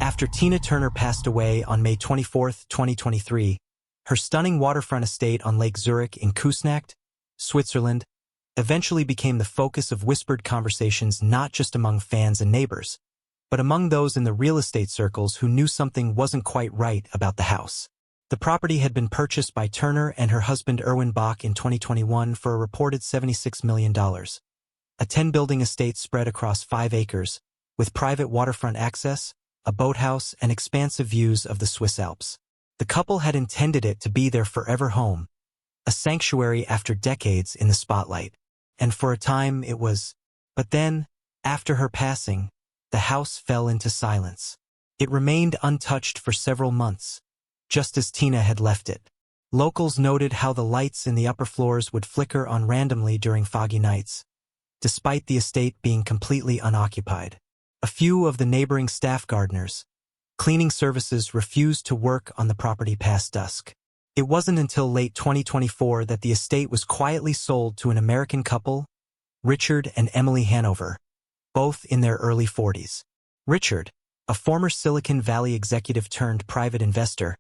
After Tina Turner passed away on May 24, 2023, her stunning waterfront estate on Lake Zurich in Küsnacht, Switzerland, eventually became the focus of whispered conversations not just among fans and neighbors, but among those in the real estate circles who knew something wasn't quite right about the house. The property had been purchased by Turner and her husband Erwin Bach in 2021 for a reported $76 million. A 10-building estate spread across 5 acres, with private waterfront access, a boathouse, and expansive views of the Swiss Alps. The couple had intended it to be their forever home, a sanctuary after decades in the spotlight. And for a time it was. But then, after her passing, the house fell into silence. It remained untouched for several months, just as Tina had left it. Locals noted how the lights in the upper floors would flicker on randomly during foggy nights, despite the estate being completely unoccupied. A few of the neighboring staff gardeners, cleaning services refused to work on the property past dusk. It wasn't until late 2024 that the estate was quietly sold to an American couple, Richard and Emily Hanover, both in their early 40s. Richard, a former Silicon Valley executive turned private investor,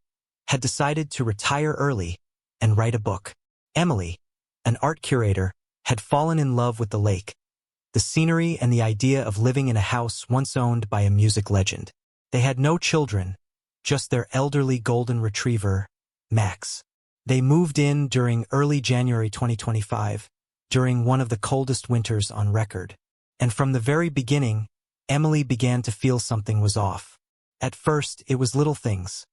had decided to retire early and write a book. Emily, an art curator, had fallen in love with the lake, the scenery, and the idea of living in a house once owned by a music legend. They had no children, just their elderly golden retriever, Max. They moved in during early January 2025, during one of the coldest winters on record. And from the very beginning, Emily began to feel something was off. At first, it was little things.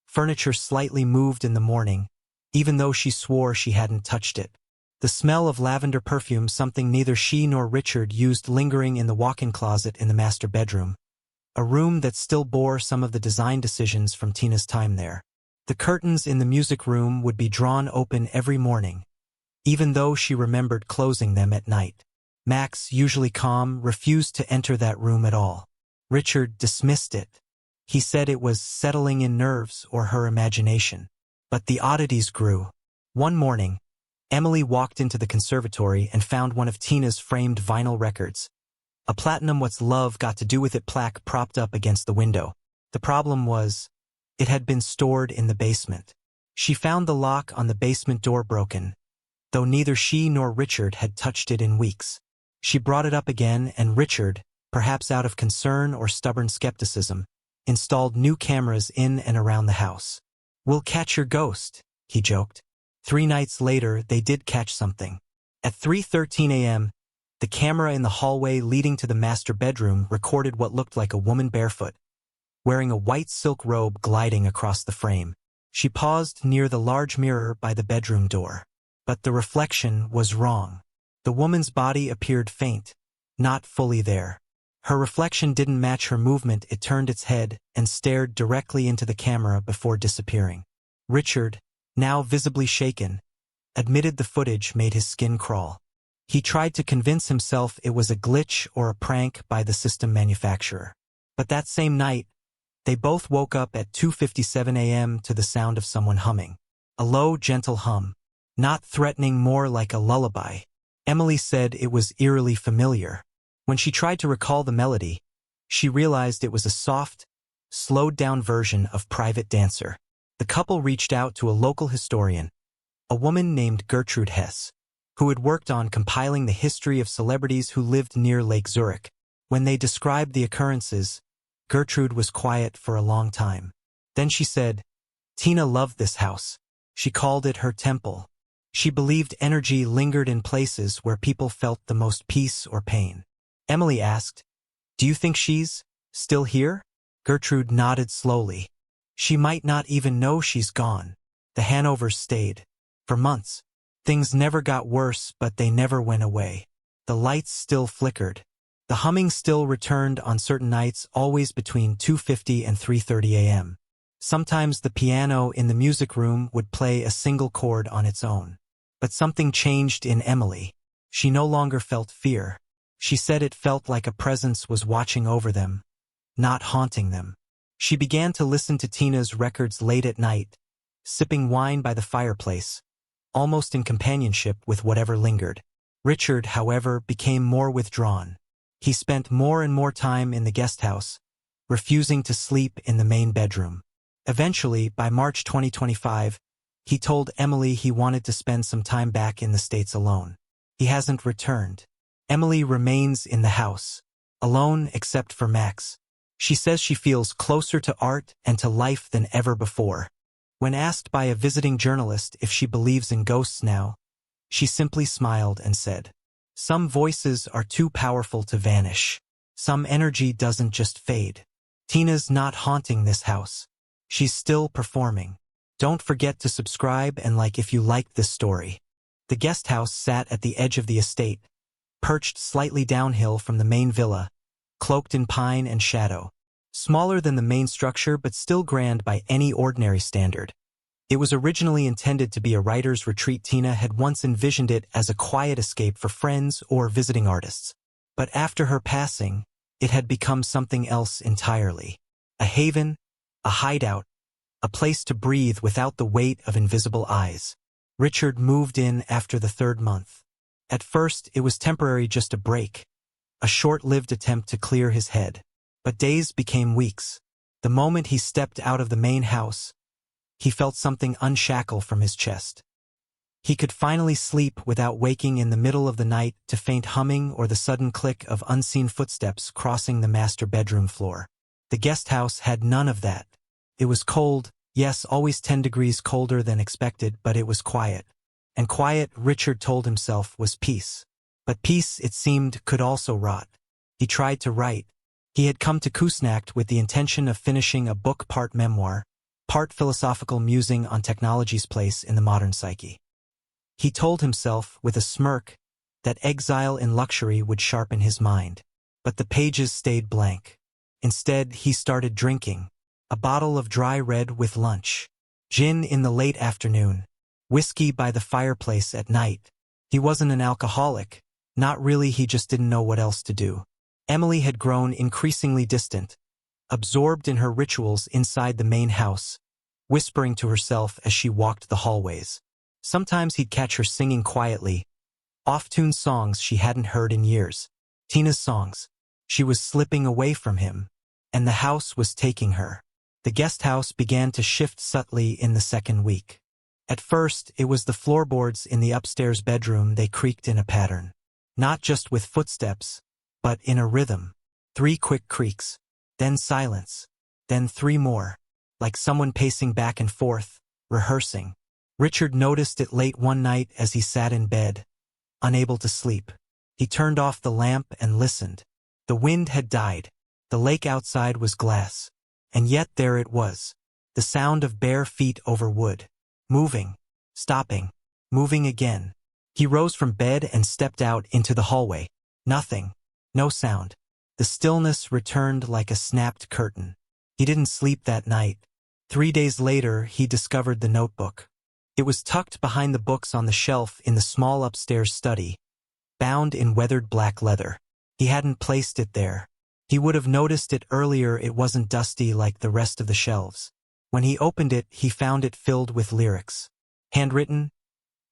Furniture slightly moved in the morning, even though she swore she hadn't touched it. The smell of lavender perfume, something neither she nor Richard used, lingering in the walk-in closet in the master bedroom, a room that still bore some of the design decisions from Tina's time there. The curtains in the music room would be drawn open every morning, even though she remembered closing them at night. Max, usually calm, refused to enter that room at all. Richard dismissed it. He said it was settling in nerves or her imagination. But the oddities grew. One morning, Emily walked into the conservatory and found one of Tina's framed vinyl records, a platinum "What's Love Got to Do With It" plaque propped up against the window. The problem was, it had been stored in the basement. She found the lock on the basement door broken, though neither she nor Richard had touched it in weeks. She brought it up again, and Richard, perhaps out of concern or stubborn skepticism, installed new cameras in and around the house. "We'll catch your ghost," he joked. 3 nights later, they did catch something. At 3:13 a.m., the camera in the hallway leading to the master bedroom recorded what looked like a woman barefoot, wearing a white silk robe, gliding across the frame. She paused near the large mirror by the bedroom door. But the reflection was wrong. The woman's body appeared faint, not fully there. Her reflection didn't match her movement. It turned its head and stared directly into the camera before disappearing. Richard, now visibly shaken, admitted the footage made his skin crawl. He tried to convince himself it was a glitch or a prank by the system manufacturer. But that same night, they both woke up at 2:57 a.m. to the sound of someone humming. A low, gentle hum, not threatening, more like a lullaby. Emily said it was eerily familiar. When she tried to recall the melody, she realized it was a soft, slowed-down version of Private Dancer. The couple reached out to a local historian, a woman named Gertrude Hess, who had worked on compiling the history of celebrities who lived near Lake Zurich. When they described the occurrences, Gertrude was quiet for a long time. Then she said, "Tina loved this house. She called it her temple. She believed energy lingered in places where people felt the most peace or pain." Emily asked, "Do you think she's still here?" Gertrude nodded slowly. "She might not even know she's gone." The Hanovers stayed. For months. Things never got worse, but they never went away. The lights still flickered. The humming still returned on certain nights, always between 2:50 and 3:30 a.m. Sometimes the piano in the music room would play a single chord on its own. But something changed in Emily. She no longer felt fear. She said it felt like a presence was watching over them, not haunting them. She began to listen to Tina's records late at night, sipping wine by the fireplace, almost in companionship with whatever lingered. Richard, however, became more withdrawn. He spent more and more time in the guest house, refusing to sleep in the main bedroom. Eventually, by March 2025, he told Emily he wanted to spend some time back in the States alone. He hasn't returned. Emily remains in the house, alone except for Max. She says she feels closer to art and to life than ever before. When asked by a visiting journalist if she believes in ghosts now, she simply smiled and said, "Some voices are too powerful to vanish. Some energy doesn't just fade. Tina's not haunting this house. She's still performing." Don't forget to subscribe and like if you liked this story. The guest house sat at the edge of the estate, perched slightly downhill from the main villa, cloaked in pine and shadow. Smaller than the main structure but still grand by any ordinary standard. It was originally intended to be a writer's retreat. Tina had once envisioned it as a quiet escape for friends or visiting artists. But after her passing, it had become something else entirely. A haven, a hideout, a place to breathe without the weight of invisible eyes. Richard moved in after the 3rd month. At first, it was temporary, just a break, a short-lived attempt to clear his head. But days became weeks. The moment he stepped out of the main house, he felt something unshackle from his chest. He could finally sleep without waking in the middle of the night to faint humming or the sudden click of unseen footsteps crossing the master bedroom floor. The guest house had none of that. It was cold, yes, always 10 degrees colder than expected, but it was quiet. And quiet, Richard told himself, was peace. But peace, it seemed, could also rot. He tried to write. He had come to Küsnacht with the intention of finishing a book, part memoir, part philosophical musing on technology's place in the modern psyche. He told himself, with a smirk, that exile in luxury would sharpen his mind. But the pages stayed blank. Instead, he started drinking. A bottle of dry red with lunch. Gin in the late afternoon. Whiskey by the fireplace at night. He wasn't an alcoholic. Not really, he just didn't know what else to do. Emily had grown increasingly distant, absorbed in her rituals inside the main house, whispering to herself as she walked the hallways. Sometimes he'd catch her singing quietly, off-tune songs she hadn't heard in years. Tina's songs. She was slipping away from him, and the house was taking her. The guest house began to shift subtly in the 2nd week. At first, it was the floorboards in the upstairs bedroom. They creaked in a pattern. Not just with footsteps, but in a rhythm. 3 quick creaks, then silence, then 3 more, like someone pacing back and forth, rehearsing. Richard noticed it late one night as he sat in bed, unable to sleep. He turned off the lamp and listened. The wind had died. The lake outside was glass. And yet there it was, the sound of bare feet over wood. Moving, stopping, moving again. He rose from bed and stepped out into the hallway. Nothing. No sound. The stillness returned like a snapped curtain. He didn't sleep that night. 3 days later, he discovered the notebook. It was tucked behind the books on the shelf in the small upstairs study, bound in weathered black leather. He hadn't placed it there. He would have noticed it earlier. It wasn't dusty like the rest of the shelves. When he opened it, he found it filled with lyrics. Handwritten,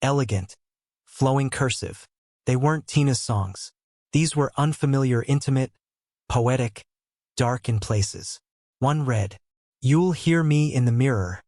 elegant, flowing cursive. They weren't Tina's songs. These were unfamiliar, intimate, poetic, dark in places. One read, "You'll hear me in the mirror,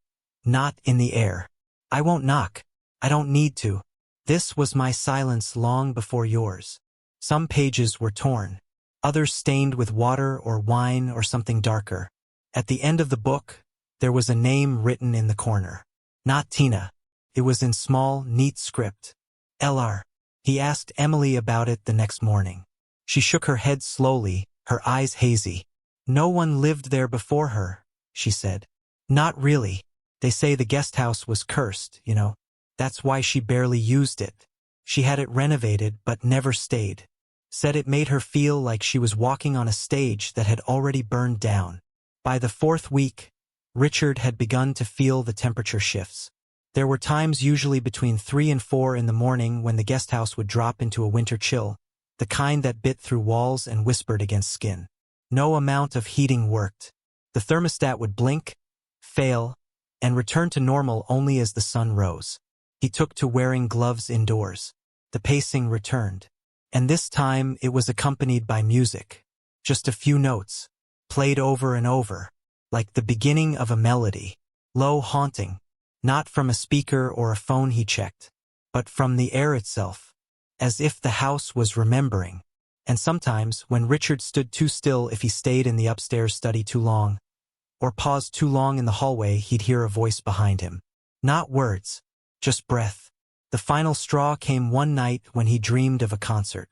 not in the air. I won't knock. I don't need to. This was my silence long before yours." Some pages were torn, others stained with water or wine or something darker. At the end of the book, there was a name written in the corner. Not Tina. It was in small, neat script. L.R. He asked Emily about it the next morning. She shook her head slowly, her eyes hazy. "No one lived there before her," she said. "Not really. They say the guest house was cursed, you know. That's why she barely used it. She had it renovated but never stayed. Said it made her feel like she was walking on a stage that had already burned down." By the 4th week, Richard had begun to feel the temperature shifts. There were times, usually between 3 and 4 in the morning, when the guest house would drop into a winter chill, the kind that bit through walls and whispered against skin. No amount of heating worked. The thermostat would blink, fail, and return to normal only as the sun rose. He took to wearing gloves indoors. The pacing returned. And this time it was accompanied by music. Just a few notes, played over and over, like the beginning of a melody, low, haunting, not from a speaker or a phone he checked, but from the air itself, as if the house was remembering. And sometimes, when Richard stood too still, if he stayed in the upstairs study too long, or paused too long in the hallway, he'd hear a voice behind him. Not words, just breath. The final straw came one night when he dreamed of a concert.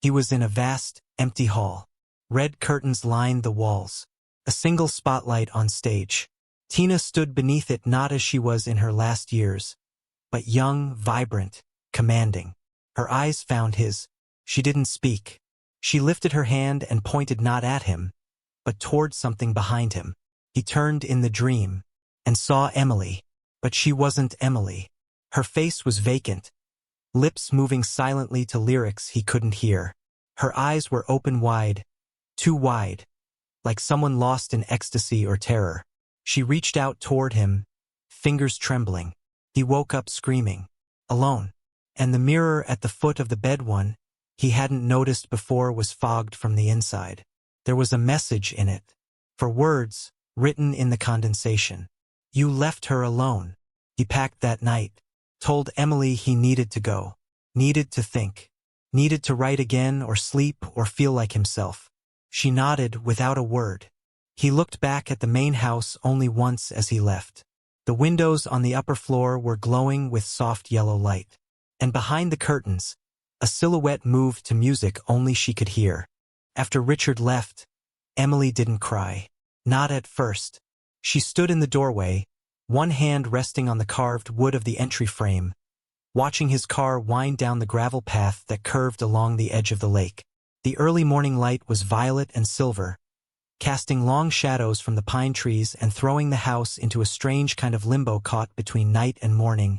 He was in a vast, empty hall. Red curtains lined the walls. A single spotlight on stage. Tina stood beneath it, not as she was in her last years, but young, vibrant, commanding. Her eyes found his. She didn't speak. She lifted her hand and pointed not at him, but toward something behind him. He turned in the dream and saw Emily, but she wasn't Emily. Her face was vacant, lips moving silently to lyrics he couldn't hear. Her eyes were open wide, too wide, like someone lost in ecstasy or terror. She reached out toward him, fingers trembling. He woke up screaming, alone, and the mirror at the foot of the bed, one he hadn't noticed before, was fogged from the inside. There was a message in it, for words written in the condensation. You left her alone. He packed that night, told Emily he needed to go, needed to think, needed to write again or sleep or feel like himself. She nodded without a word. He looked back at the main house only once as he left. The windows on the upper floor were glowing with soft yellow light. And behind the curtains, a silhouette moved to music only she could hear. After Richard left, Emily didn't cry. Not at first. She stood in the doorway, one hand resting on the carved wood of the entry frame, watching his car wind down the gravel path that curved along the edge of the lake. The early morning light was violet and silver, casting long shadows from the pine trees and throwing the house into a strange kind of limbo caught between night and morning,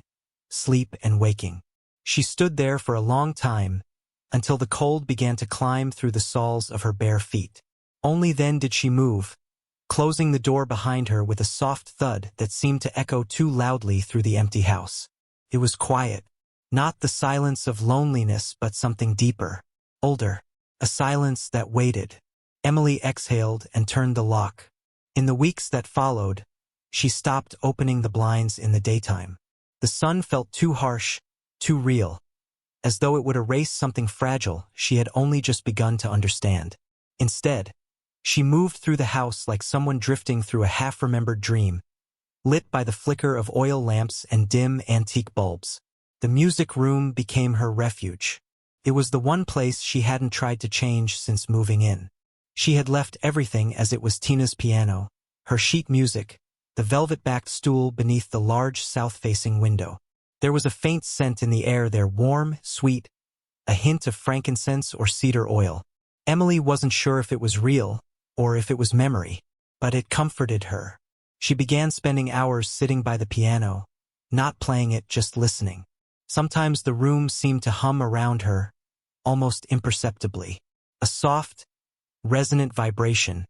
sleep and waking. She stood there for a long time, until the cold began to climb through the soles of her bare feet. Only then did she move, closing the door behind her with a soft thud that seemed to echo too loudly through the empty house. It was quiet, not the silence of loneliness but something deeper, older, a silence that waited. Emily exhaled and turned the lock. In the weeks that followed, she stopped opening the blinds in the daytime. The sun felt too harsh, too real, as though it would erase something fragile she had only just begun to understand. Instead, she moved through the house like someone drifting through a half-remembered dream, lit by the flicker of oil lamps and dim antique bulbs. The music room became her refuge. It was the one place she hadn't tried to change since moving in. She had left everything as it was: Tina's piano, her sheet music, the velvet-backed stool beneath the large south-facing window. There was a faint scent in the air there, warm, sweet, a hint of frankincense or cedar oil. Emily wasn't sure if it was real or if it was memory, but it comforted her. She began spending hours sitting by the piano, not playing it, just listening. Sometimes the room seemed to hum around her, almost imperceptibly, a soft, resonant vibration,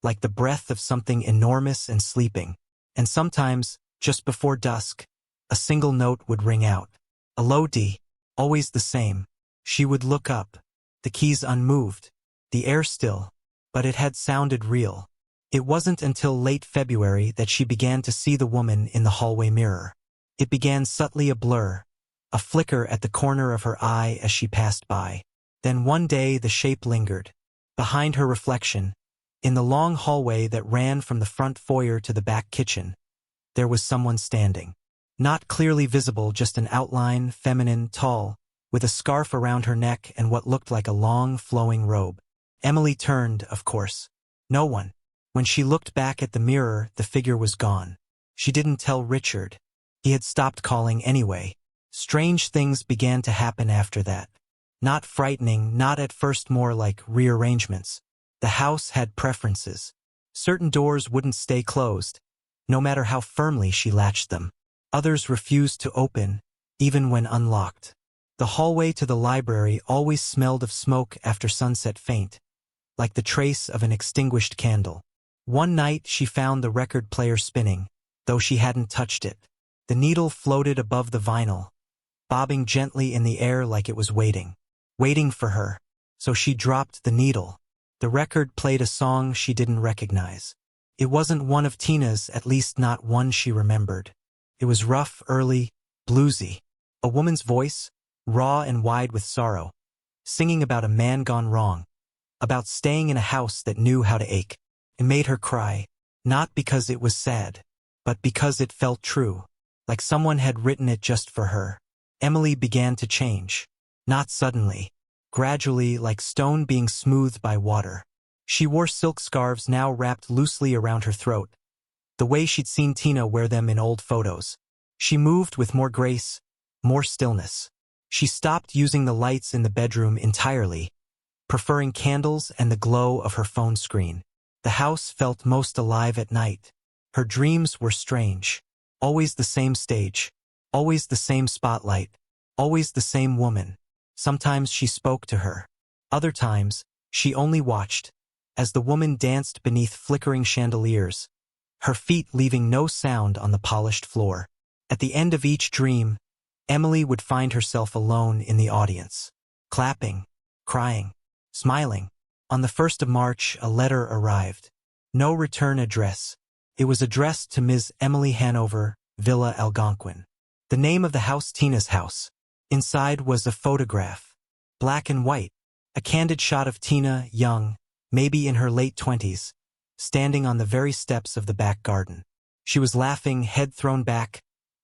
like the breath of something enormous and sleeping. And sometimes, just before dusk, a single note would ring out. A low D, always the same. She would look up, the keys unmoved, the air still, but it had sounded real. It wasn't until late February that she began to see the woman in the hallway mirror. It began subtly, a blur, a flicker at the corner of her eye as she passed by. Then one day the shape lingered. Behind her reflection, in the long hallway that ran from the front foyer to the back kitchen, there was someone standing. Not clearly visible, just an outline, feminine, tall, with a scarf around her neck and what looked like a long, flowing robe. Emily turned, of course. No one. When she looked back at the mirror, the figure was gone. She didn't tell Richard. He had stopped calling anyway. Strange things began to happen after that. Not frightening, not at first, more like rearrangements. The house had preferences. Certain doors wouldn't stay closed, no matter how firmly she latched them. Others refused to open, even when unlocked. The hallway to the library always smelled of smoke after sunset, faint, like the trace of an extinguished candle. One night she found the record player spinning, though she hadn't touched it. The needle floated above the vinyl, bobbing gently in the air like it was waiting for her. So she dropped the needle. The record played a song she didn't recognize. It wasn't one of Tina's, at least not one she remembered. It was rough, early, bluesy. A woman's voice, raw and wide with sorrow, singing about a man gone wrong, about staying in a house that knew how to ache. It made her cry, not because it was sad, but because it felt true, like someone had written it just for her. Emily began to change. Not suddenly. Gradually, like stone being smoothed by water. She wore silk scarves now wrapped loosely around her throat, the way she'd seen Tina wear them in old photos. She moved with more grace, more stillness. She stopped using the lights in the bedroom entirely, preferring candles and the glow of her phone screen. The house felt most alive at night. Her dreams were strange. Always the same stage. Always the same spotlight. Always the same woman. Sometimes she spoke to her. Other times, she only watched, as the woman danced beneath flickering chandeliers, her feet leaving no sound on the polished floor. At the end of each dream, Emily would find herself alone in the audience, clapping, crying, smiling. On the 1st of March, a letter arrived. No return address. It was addressed to Ms. Emily Hanover, Villa Algonquin. The name of the house, Tina's house. Inside was a photograph, black and white, a candid shot of Tina, young, maybe in her late 20s, standing on the very steps of the back garden. She was laughing, head thrown back,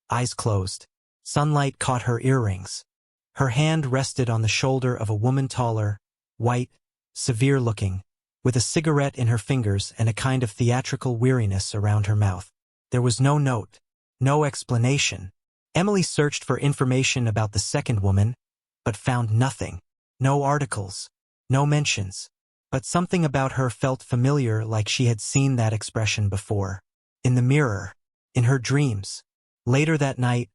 eyes closed. Sunlight caught her earrings. Her hand rested on the shoulder of a woman taller, white, severe-looking, with a cigarette in her fingers and a kind of theatrical weariness around her mouth. There was no note, no explanation. Emily searched for information about the second woman, but found nothing. No articles, no mentions. But something about her felt familiar, like she had seen that expression before. In the mirror, in her dreams. Later that night,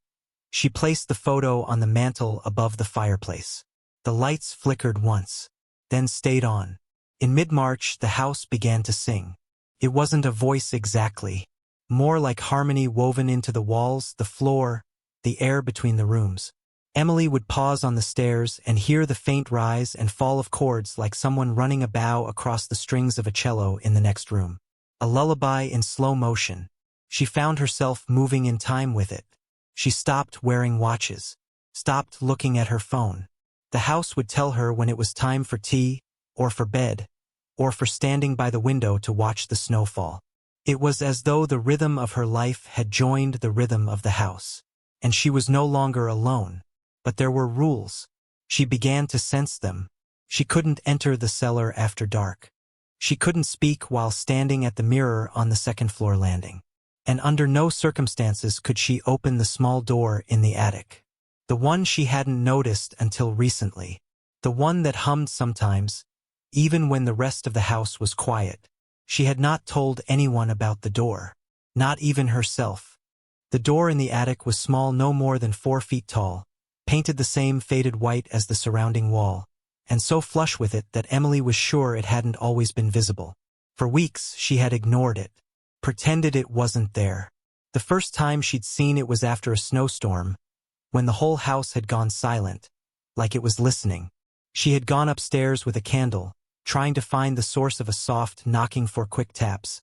she placed the photo on the mantel above the fireplace. The lights flickered once, then stayed on. In mid-March, the house began to sing. It wasn't a voice exactly, more like harmony woven into the walls, the floor, the air between the rooms. Emily would pause on the stairs and hear the faint rise and fall of chords, like someone running a bow across the strings of a cello in the next room. A lullaby in slow motion. She found herself moving in time with it. She stopped wearing watches, stopped looking at her phone. The house would tell her when it was time for tea, or for bed, or for standing by the window to watch the snowfall. It was as though the rhythm of her life had joined the rhythm of the house. And she was no longer alone. But there were rules. She began to sense them. She couldn't enter the cellar after dark. She couldn't speak while standing at the mirror on the second-floor landing. And under no circumstances could she open the small door in the attic. The one she hadn't noticed until recently. The one that hummed sometimes, even when the rest of the house was quiet. She had not told anyone about the door. Not even herself. The door in the attic was small, no more than 4 feet tall, painted the same faded white as the surrounding wall, and so flush with it that Emily was sure it hadn't always been visible. For weeks she had ignored it, pretended it wasn't there. The first time she'd seen it was after a snowstorm, when the whole house had gone silent, like it was listening. She had gone upstairs with a candle, trying to find the source of a soft knocking, for quick taps.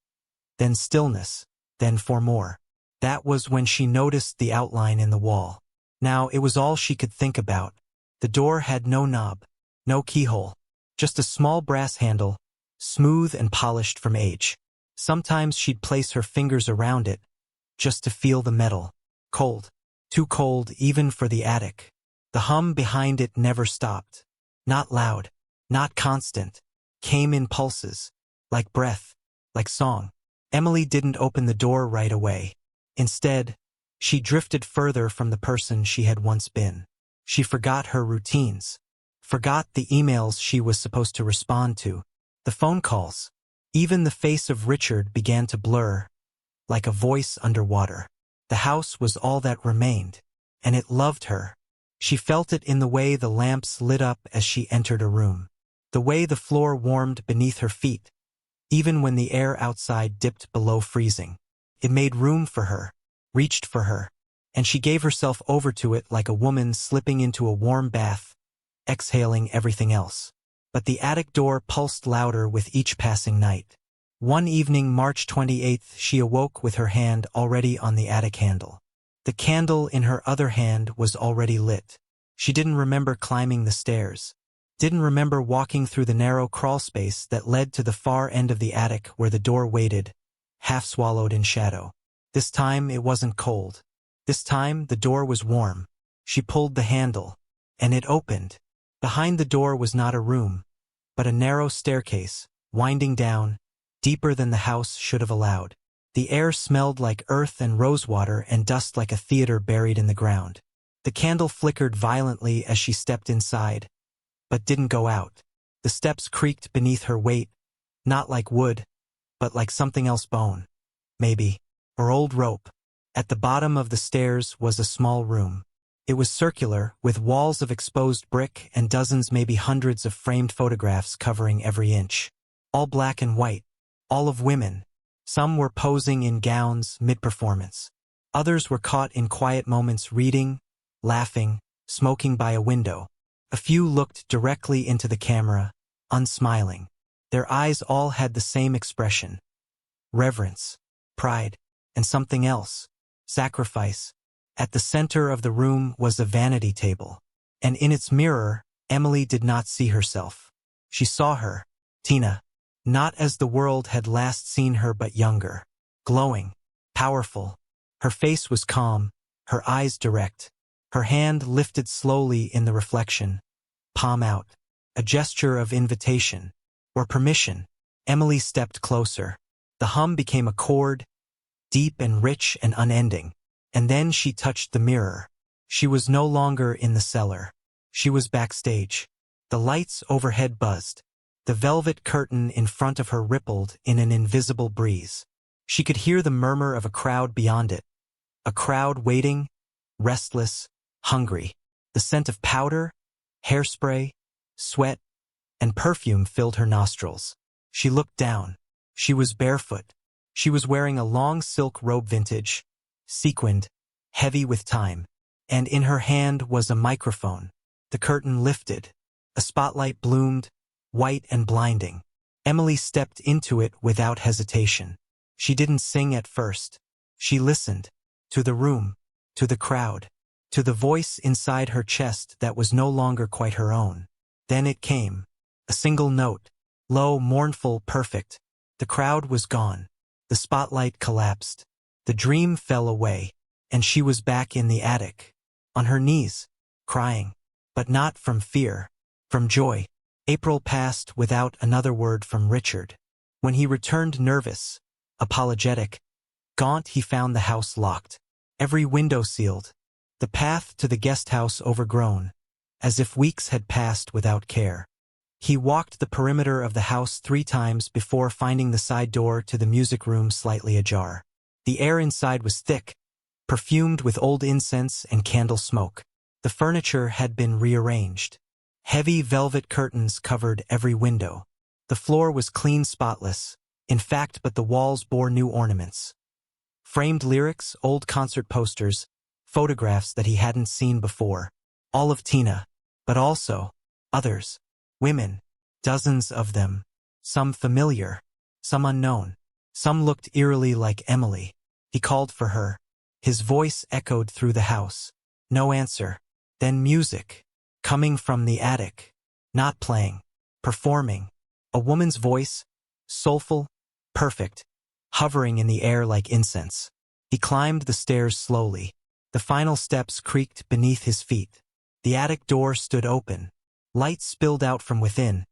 Then stillness, then 4 more. That was when she noticed the outline in the wall. Now it was all she could think about. The door had no knob, no keyhole, just a small brass handle, smooth and polished from age. Sometimes she'd place her fingers around it, just to feel the metal. Cold. Too cold even for the attic. The hum behind it never stopped. Not loud, not constant. Came in pulses, like breath, like song. Emily didn't open the door right away. Instead, she drifted further from the person she had once been. She forgot her routines, forgot the emails she was supposed to respond to, the phone calls. Even the face of Richard began to blur, like a voice underwater. The house was all that remained, and it loved her. She felt it in the way the lamps lit up as she entered a room, the way the floor warmed beneath her feet, even when the air outside dipped below freezing. It made room for her, reached for her, and she gave herself over to it like a woman slipping into a warm bath, exhaling everything else. but the attic door pulsed louder with each passing night. One evening, March 28th, she awoke with her hand already on the attic handle. The candle in her other hand was already lit. She didn't remember climbing the stairs. Didn't remember walking through the narrow crawl space that led to the far end of the attic where the door waited, half swallowed in shadow. This time it wasn't cold. This time the door was warm. She pulled the handle, and it opened. Behind the door was not a room, but a narrow staircase, winding down, deeper than the house should have allowed. The air smelled like earth and rosewater and dust like a theater buried in the ground. The candle flickered violently as she stepped inside, but didn't go out. The steps creaked beneath her weight, not like wood, but like something else, bone, maybe, or old rope. At the bottom of the stairs was a small room. It was circular, with walls of exposed brick and dozens, maybe hundreds of framed photographs covering every inch. All black and white, all of women. Some were posing in gowns mid-performance. Others were caught in quiet moments reading, laughing, smoking by a window. A few looked directly into the camera, unsmiling. Their eyes all had the same expression: reverence, pride, and something else: sacrifice. At the center of the room was a vanity table, and in its mirror, Emily did not see herself. She saw her, Tina, not as the world had last seen her, but younger, glowing, powerful. Her face was calm, her eyes direct. Her hand lifted slowly in the reflection, palm out, a gesture of invitation, or permission. Emily stepped closer. The hum became a chord, deep and rich and unending. And then she touched the mirror. She was no longer in the cellar. She was backstage. The lights overhead buzzed. The velvet curtain in front of her rippled in an invisible breeze. She could hear the murmur of a crowd beyond it. A crowd waiting, restless, hungry. The scent of powder, hairspray, sweat, and perfume filled her nostrils. She looked down. She was barefoot. She was wearing a long silk robe, vintage, sequined, heavy with time, and in her hand was a microphone. The curtain lifted. A spotlight bloomed, white and blinding. Emily stepped into it without hesitation. She didn't sing at first. She listened, to the room, to the crowd, to the voice inside her chest that was no longer quite her own. Then it came, a single note, low, mournful, perfect. The crowd was gone. The spotlight collapsed. The dream fell away, and she was back in the attic, on her knees, crying, but not from fear, from joy. April passed without another word from Richard. When he returned, nervous, apologetic, gaunt, he found the house locked, every window sealed, the path to the guest house overgrown, as if weeks had passed without care. He walked the perimeter of the house 3 times before finding the side door to the music room slightly ajar. The air inside was thick, perfumed with old incense and candle smoke. The furniture had been rearranged. Heavy velvet curtains covered every window. The floor was clean, spotless, in fact, but the walls bore new ornaments. Framed lyrics, old concert posters, photographs that he hadn't seen before. All of Tina, but also others. Women, dozens of them, some familiar, some unknown. Some looked eerily like Emily. He called for her. His voice echoed through the house. No answer. Then music, coming from the attic. Not playing, performing. A woman's voice, soulful, perfect, hovering in the air like incense. He climbed the stairs slowly. The final steps creaked beneath his feet. The attic door stood open. Light spilled out from within,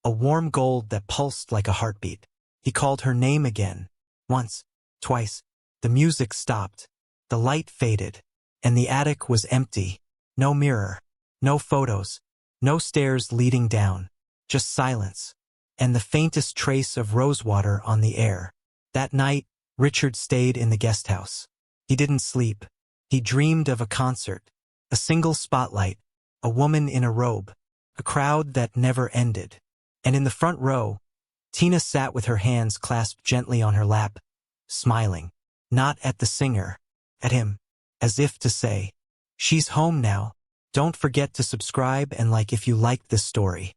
a warm gold that pulsed like a heartbeat. He called her name again. Once, twice. The music stopped. The light faded, and the attic was empty. No mirror, no photos, no stairs leading down, just silence, and the faintest trace of rosewater on the air. That night, Richard stayed in the guest house. He didn't sleep. He dreamed of a concert, a single spotlight, a woman in a robe, a crowd that never ended. And in the front row, Tina sat with her hands clasped gently on her lap, smiling, not at the singer, at him, as if to say, "She's home now." Don't forget to subscribe and like if you liked this story.